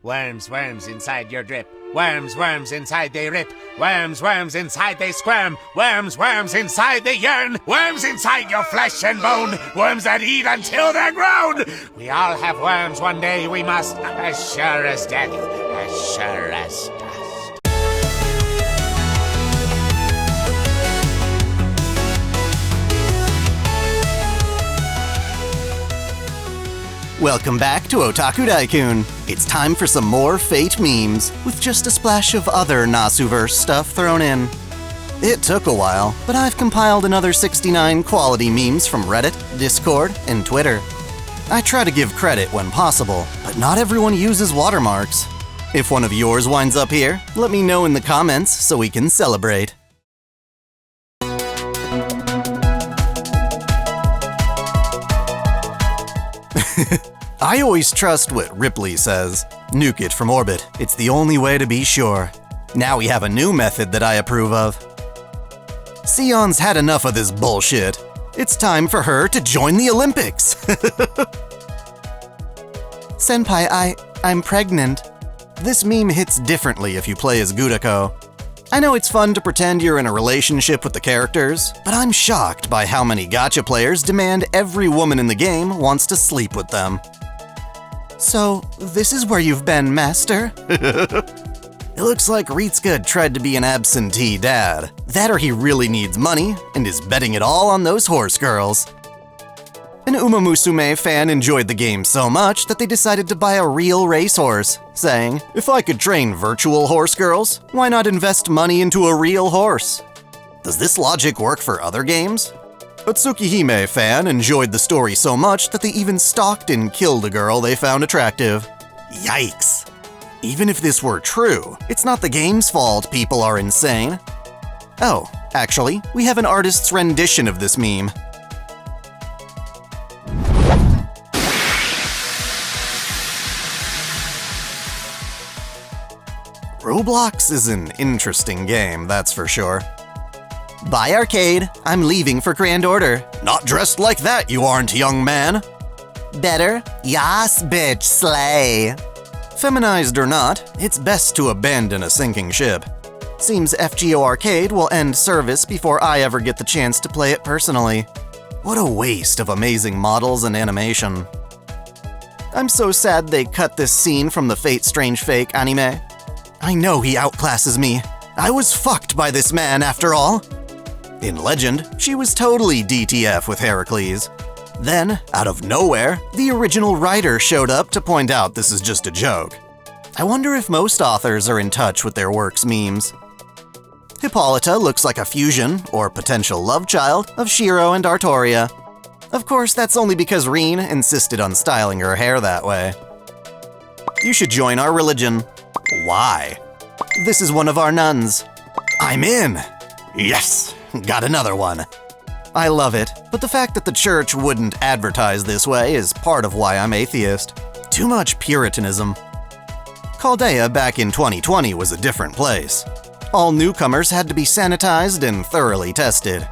Worms, worms inside your drip. Worms, worms inside they rip. Worms, worms inside they squirm. Worms, worms inside they yearn. Worms inside your flesh and bone. Worms that eat until they're grown. We all have worms one day, we must. As sure as death, as sure as dust. Welcome back to OtakuDaiKun. It's time for some more Fate memes, with just a splash of other Nasuverse stuff thrown in. It took a while, but I've compiled another 69 quality memes from Reddit, Discord, and Twitter. I try to give credit when possible, but not everyone uses watermarks. If one of yours winds up here, let me know in the comments so we can celebrate. I always trust what Ripley says. Nuke it from orbit. It's the only way to be sure. Now we have a new method that I approve of. Sion's had enough of this bullshit. It's time for her to join the Olympics. Senpai, I'm pregnant. This meme hits differently if you play as Gudako. I know it's fun to pretend you're in a relationship with the characters, but I'm shocked by how many gacha players demand every woman in the game wants to sleep with them. So, this is where you've been, Master? It looks like Ritsuka tried to be an absentee dad. That or he really needs money and is betting it all on those horse girls. An Uma Musume fan enjoyed the game so much that they decided to buy a real racehorse, saying, "If I could train virtual horse girls, why not invest money into a real horse?" Does this logic work for other games? A Tsukihime fan enjoyed the story so much that they even stalked and killed a girl they found attractive. Yikes. Even if this were true, it's not the game's fault people are insane. Oh, actually, we have an artist's rendition of this meme. Roblox is an interesting game, that's for sure. Bye, arcade. I'm leaving for Grand Order. Not dressed like that, you aren't, young man. Better? Yas, bitch, slay. Feminized or not, it's best to abandon a sinking ship. Seems FGO Arcade will end service before I ever get the chance to play it personally. What a waste of amazing models and animation. I'm so sad they cut this scene from the Fate Strange Fake anime. I know he outclasses me. I was fucked by this man after all. In Legend, she was totally DTF with Heracles. Then, out of nowhere, the original writer showed up to point out this is just a joke. I wonder if most authors are in touch with their work's memes. Hippolyta looks like a fusion, or potential love child, of Shiro and Artoria. Of course, that's only because Reen insisted on styling her hair that way. You should join our religion. Why? This is one of our nuns. I'm in! Yes! Got another one. I love it, but the fact that the church wouldn't advertise this way is part of why I'm atheist. Too much Puritanism. Chaldea back in 2020 was a different place. All newcomers had to be sanitized and thoroughly tested.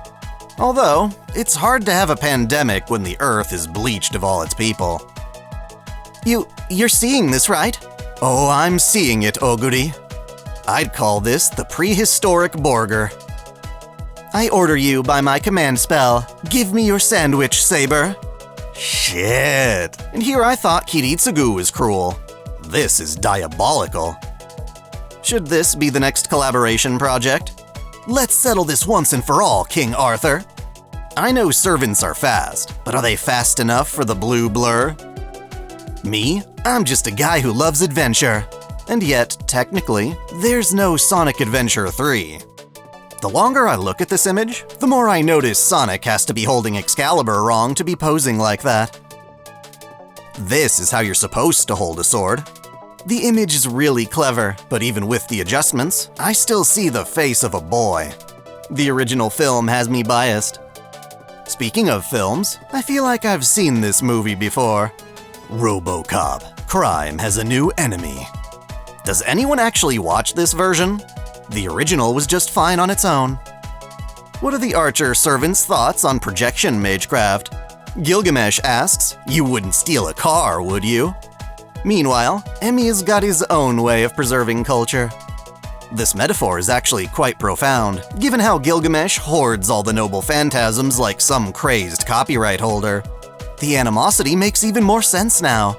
Although, it's hard to have a pandemic when the Earth is bleached of all its people. You're seeing this, right? Oh, I'm seeing it, Oguri. I'd call this the prehistoric Borger. I order you by my command spell. Give me your sandwich, Saber. Shit. And here I thought Kiritsugu was cruel. This is diabolical. Should this be the next collaboration project? Let's settle this once and for all, King Arthur. I know servants are fast, but are they fast enough for the blue blur? Me? I'm just a guy who loves adventure. And yet, technically, there's no Sonic Adventure 3. The longer I look at this image, the more I notice Sonic has to be holding Excalibur wrong to be posing like that. This is how you're supposed to hold a sword. The image is really clever, but even with the adjustments, I still see the face of a boy. The original film has me biased. Speaking of films, I feel like I've seen this movie before. RoboCop. Crime has a new enemy. Does anyone actually watch this version? The original was just fine on its own. What are the Archer servants' thoughts on projection magecraft? Gilgamesh asks, "You wouldn't steal a car, would you?" Meanwhile, Emi's got his own way of preserving culture. This metaphor is actually quite profound, given how Gilgamesh hoards all the noble phantasms like some crazed copyright holder. The animosity makes even more sense now.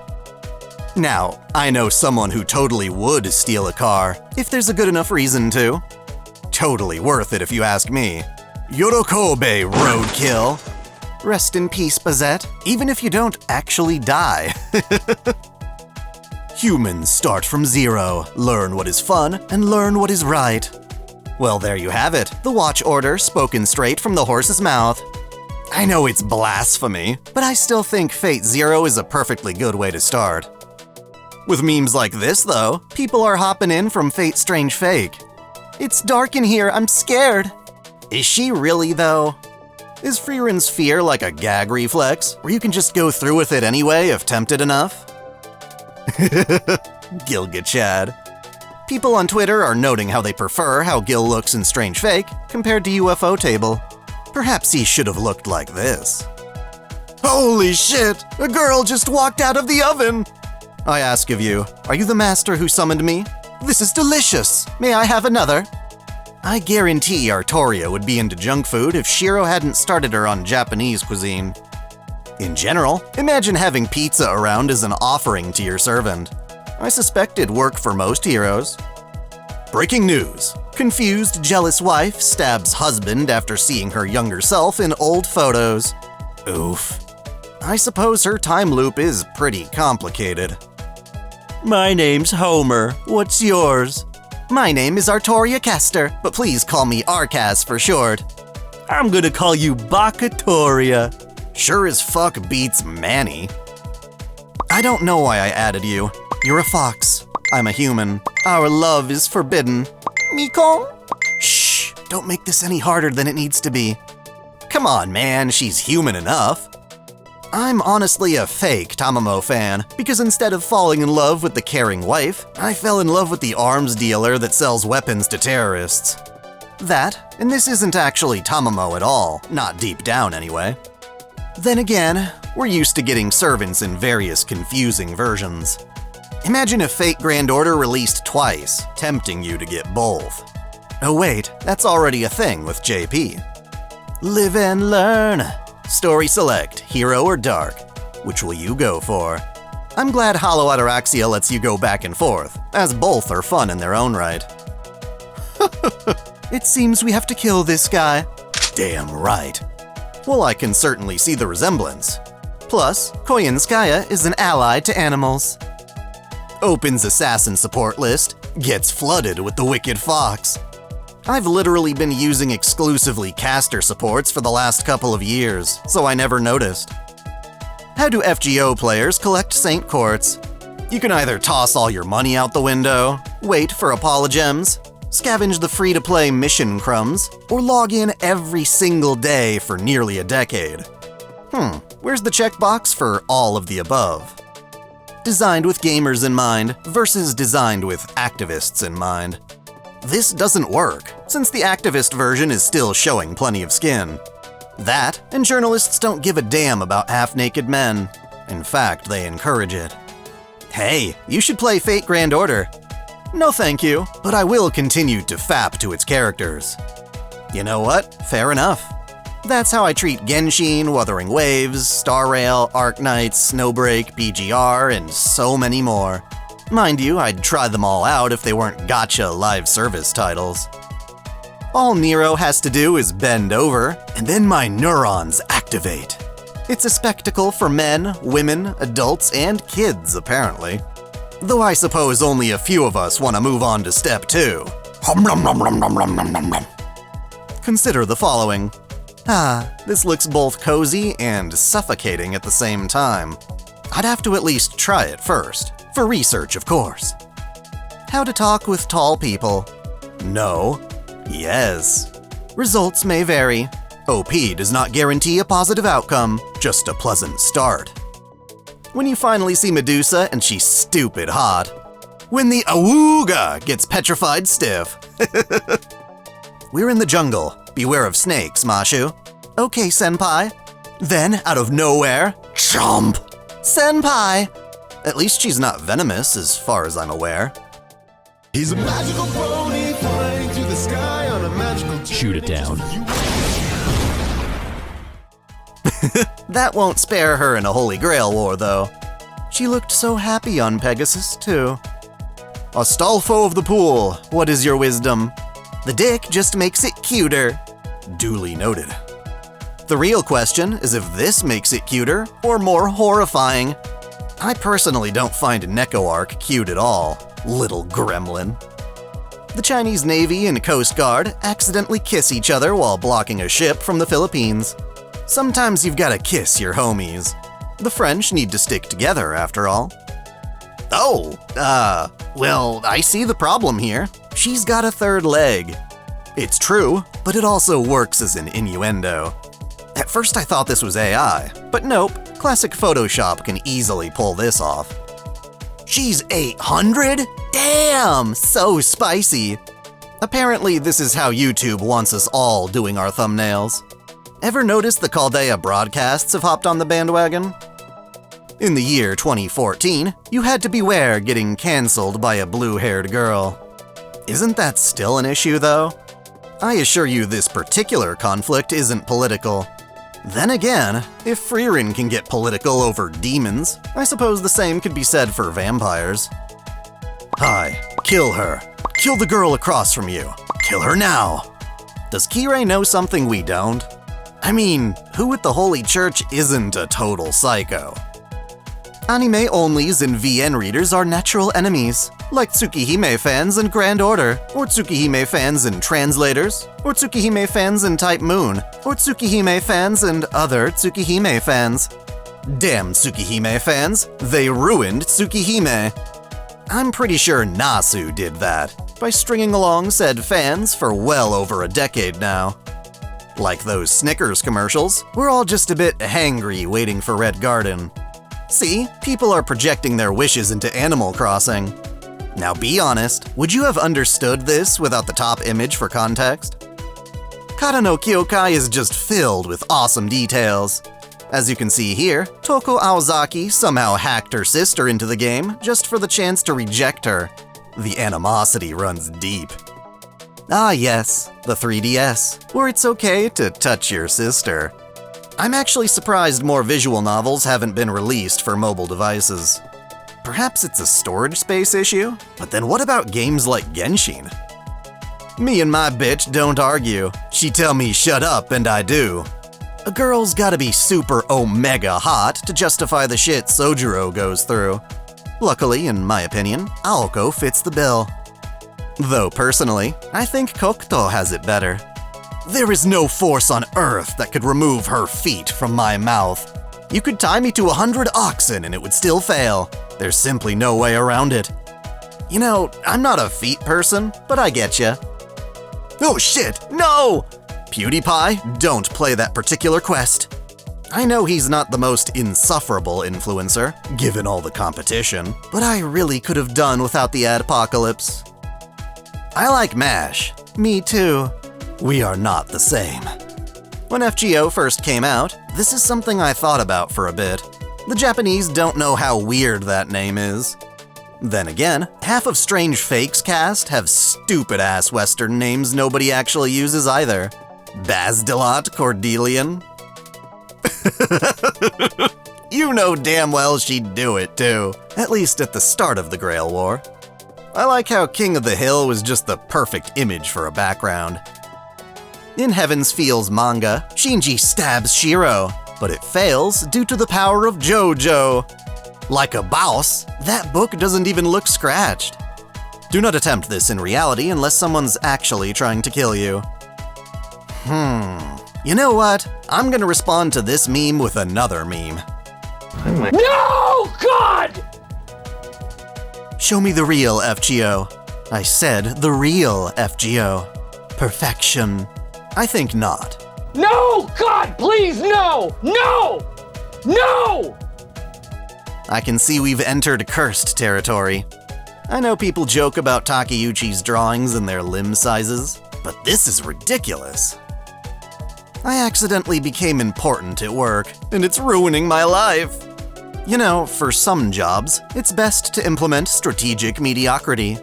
Now, I know someone who totally would steal a car, if there's a good enough reason to. Totally worth it if you ask me. Yorokobe, roadkill! Rest in peace, Bazette, even if you don't actually die. Humans start from zero, learn what is fun, and learn what is right. Well, there you have it, the watch order spoken straight from the horse's mouth. I know it's blasphemy, but I still think Fate Zero is a perfectly good way to start. With memes like this, though, people are hopping in from Fate's Strange Fake. It's dark in here, I'm scared. Is she really, though? Is Frierin's fear like a gag reflex, where you can just go through with it anyway if tempted enough? Gilgachad. People on Twitter are noting how they prefer how Gil looks in Strange Fake compared to UFO Table. Perhaps he should have looked like this. Holy shit! A girl just walked out of the oven! I ask of you, are you the master who summoned me? This is delicious! May I have another? I guarantee Artoria would be into junk food if Shiro hadn't started her on Japanese cuisine. In general, imagine having pizza around as an offering to your servant. I suspect it'd work for most heroes. Breaking news. Confused, jealous wife stabs husband after seeing her younger self in old photos. Oof. I suppose her time loop is pretty complicated. My name's Homer. What's yours? My name is Artoria Kester, but please call me Arcas for short. I'm gonna call you Bakatoria. Sure as fuck beats Manny. I don't know why I added you. You're a fox. I'm a human. Our love is forbidden. Miko? Shh, don't make this any harder than it needs to be. Come on, man, she's human enough. I'm honestly a fake Tamamo fan, because instead of falling in love with the caring wife, I fell in love with the arms dealer that sells weapons to terrorists. That, and this isn't actually Tamamo at all, not deep down anyway. Then again, we're used to getting servants in various confusing versions. Imagine if Fate Grand Order released twice, tempting you to get both. Oh wait, that's already a thing with JP. Live and learn. Story select, hero or dark. Which will you go for? I'm glad Hollow Ataraxia lets you go back and forth, as both are fun in their own right. It seems we have to kill this guy. Damn right. Well, I can certainly see the resemblance. Plus, Koyanskaya is an ally to animals. Opens assassin support list, gets flooded with the Wicked Fox. I've literally been using exclusively caster supports for the last couple of years, so I never noticed. How do FGO players collect Saint Quartz? You can either toss all your money out the window, wait for Apologems, scavenge the free-to-play mission crumbs, or log in every single day for nearly a decade. Where's the checkbox for all of the above? Designed with gamers in mind versus designed with activists in mind. This doesn't work, since the activist version is still showing plenty of skin. That, and journalists don't give a damn about half-naked men. In fact, they encourage it. Hey, you should play Fate Grand Order. No thank you, but I will continue to fap to its characters. You know what? Fair enough. That's how I treat Genshin, Wuthering Waves, Star Rail, Arknights, Snowbreak, BGR, and so many more. Mind you, I'd try them all out if they weren't Gacha live service titles. All Nero has to do is bend over, and then my neurons activate. It's a spectacle for men, women, adults, and kids, apparently. Though I suppose only a few of us want to move on to step 2. Consider the following. This looks both cozy and suffocating at the same time. I'd have to at least try it first, for research of course. How to talk with tall people. No. Yes. Results may vary. OP does not guarantee a positive outcome, just a pleasant start. When you finally see Medusa and she's stupid hot. When the awooga gets petrified stiff. We're in the jungle. Beware of snakes, Mashu. Okay, senpai. Then, out of nowhere, chomp! Senpai! At least she's not venomous, as far as I'm aware. He's a magical pony flying to the sky on a magical Shoot it down. That won't spare her in a Holy Grail war, though. She looked so happy on Pegasus, too. Astolfo of the Pool, what is your wisdom? The dick just makes it cuter. Duly noted. The real question is if this makes it cuter or more horrifying. I personally don't find Nekoark cute at all, little gremlin. The Chinese Navy and Coast Guard accidentally kiss each other while blocking a ship from the Philippines. Sometimes you've gotta kiss your homies. The French need to stick together, after all. Oh, well, I see the problem here. She's got a third leg. It's true, but it also works as an innuendo. At first I thought this was AI, but nope, classic Photoshop can easily pull this off. She's 800? Damn, so spicy. Apparently this is how YouTube wants us all doing our thumbnails. Ever notice the Chaldea broadcasts have hopped on the bandwagon? In the year 2014, you had to beware getting cancelled by a blue-haired girl. Isn't that still an issue, though? I assure you this particular conflict isn't political. Then again, if Frieren can get political over demons, I suppose the same could be said for vampires. Hi, kill her. Kill the girl across from you. Kill her now. Does Kirei know something we don't? I mean, who at the Holy Church isn't a total psycho? Anime-onlys and VN readers are natural enemies, like Tsukihime fans and Grand Order, or Tsukihime fans and Translators, or Tsukihime fans and Type Moon, or Tsukihime fans and other Tsukihime fans. Damn Tsukihime fans, they ruined Tsukihime. I'm pretty sure Nasu did that, by stringing along said fans for well over a decade now. Like those Snickers commercials, we're all just a bit hangry waiting for Red Garden. See, people are projecting their wishes into Animal Crossing. Now be honest, would you have understood this without the top image for context? Kata no Kyokai is just filled with awesome details. As you can see here, Toko Aozaki somehow hacked her sister into the game just for the chance to reject her. The animosity runs deep. Ah yes, the 3DS, where it's okay to touch your sister. I'm actually surprised more visual novels haven't been released for mobile devices. Perhaps it's a storage space issue? But then what about games like Genshin? Me and my bitch don't argue. She tell me shut up and I do. A girl's gotta be super omega hot to justify the shit Sojiro goes through. Luckily, in my opinion, Aoko fits the bill. Though personally, I think Kokuto has it better. There is no force on earth that could remove her feet from my mouth. You could tie me to 100 oxen and it would still fail. There's simply no way around it. You know, I'm not a feet person, but I getcha. Oh shit, no! PewDiePie, don't play that particular quest. I know he's not the most insufferable influencer, given all the competition, but I really could have done without the adpocalypse. I like MASH. Me too. We are not the same. When FGO first came out, this is something I thought about for a bit. The Japanese don't know how weird that name is. Then again, half of Strange Fake's cast have stupid-ass Western names nobody actually uses either. Basdilot Cordelian. You know damn well she'd do it too, at least at the start of the Grail War. I like how King of the Hill was just the perfect image for a background. In Heaven's Feels manga, Shinji stabs Shiro, but it fails due to the power of JoJo. Like a boss, that book doesn't even look scratched. Do not attempt this in reality unless someone's actually trying to kill you. You know what? I'm gonna respond to this meme with another meme. No! God! Show me the real FGO. I said the real FGO. Perfection. I think not. No! God, please, no! No! No! I can see we've entered cursed territory. I know people joke about Takeuchi's drawings and their limb sizes, but this is ridiculous. I accidentally became important at work, and it's ruining my life. You know, for some jobs, it's best to implement strategic mediocrity.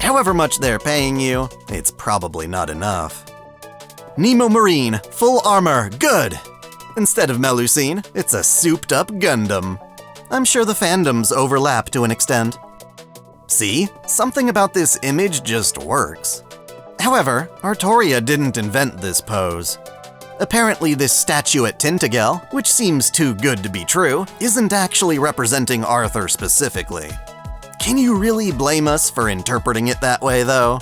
However much they're paying you, it's probably not enough. Nemo Marine, full armor, good! Instead of Melusine, it's a souped-up Gundam. I'm sure the fandoms overlap to an extent. See? Something about this image just works. However, Artoria didn't invent this pose. Apparently this statue at Tintagel, which seems too good to be true, isn't actually representing Arthur specifically. Can you really blame us for interpreting it that way, though?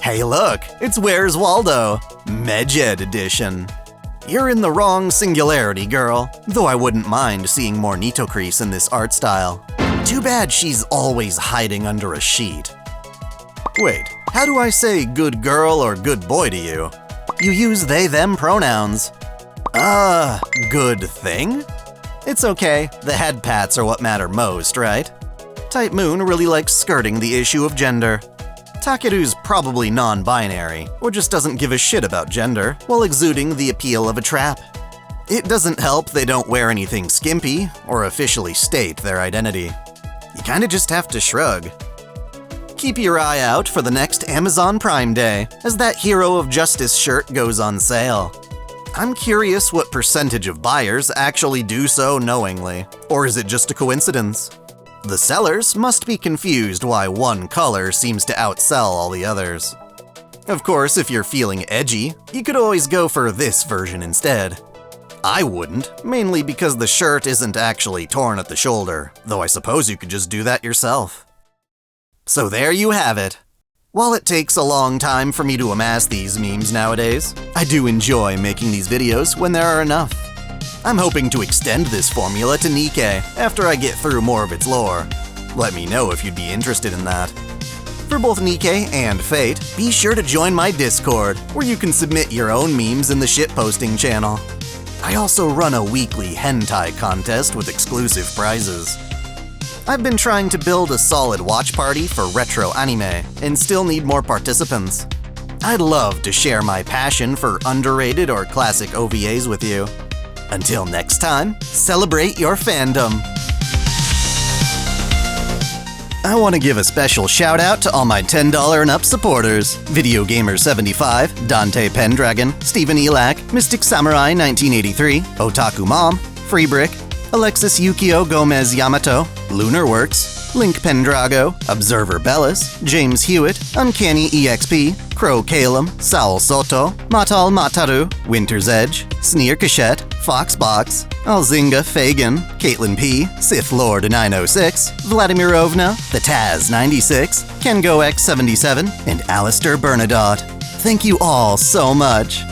Hey look, it's Where's Waldo? Medjed edition. You're in the wrong singularity, girl, though I wouldn't mind seeing more Nitocris in this art style. Too bad she's always hiding under a sheet. Wait, how do I say good girl or good boy to you? You use they-them pronouns. Good thing? It's okay, the head pats are what matter most, right? Type Moon really likes skirting the issue of gender. Takeru's probably non-binary, or just doesn't give a shit about gender, while exuding the appeal of a trap. It doesn't help they don't wear anything skimpy, or officially state their identity. You kinda just have to shrug. Keep your eye out for the next Amazon Prime Day, as that Hero of Justice shirt goes on sale. I'm curious what percentage of buyers actually do so knowingly, or is it just a coincidence? The sellers must be confused why one color seems to outsell all the others. Of course, if you're feeling edgy, you could always go for this version instead. I wouldn't, mainly because the shirt isn't actually torn at the shoulder, though I suppose you could just do that yourself. So there you have it. While it takes a long time for me to amass these memes nowadays, I do enjoy making these videos when there are enough. I'm hoping to extend this formula to Nikke after I get through more of its lore. Let me know if you'd be interested in that. For both Nikke and Fate, be sure to join my Discord, where you can submit your own memes in the shitposting channel. I also run a weekly hentai contest with exclusive prizes. I've been trying to build a solid watch party for retro anime, and still need more participants. I'd love to share my passion for underrated or classic OVAs with you. Until next time, celebrate your fandom! I want to give a special shout out to all my $10 and up supporters: Video Gamer 75, Dante Pendragon, Stephen Elak, Mystic Samurai 1983, Otaku Mom, Freebrick, Alexis Yukio Gomez Yamato, Lunarworks, Link Pendrago, Observer Bellis, James Hewitt, Uncanny EXP, Crow Calum, Saul Soto, Matal Mataru, Winter's Edge, Sneer Cachette, Foxbox, Alzinga Fagan, Caitlin P, Sith Lord 906, Vladimirovna, The Taz 96, Kengo X77, and Alistair Bernadotte. Thank you all so much.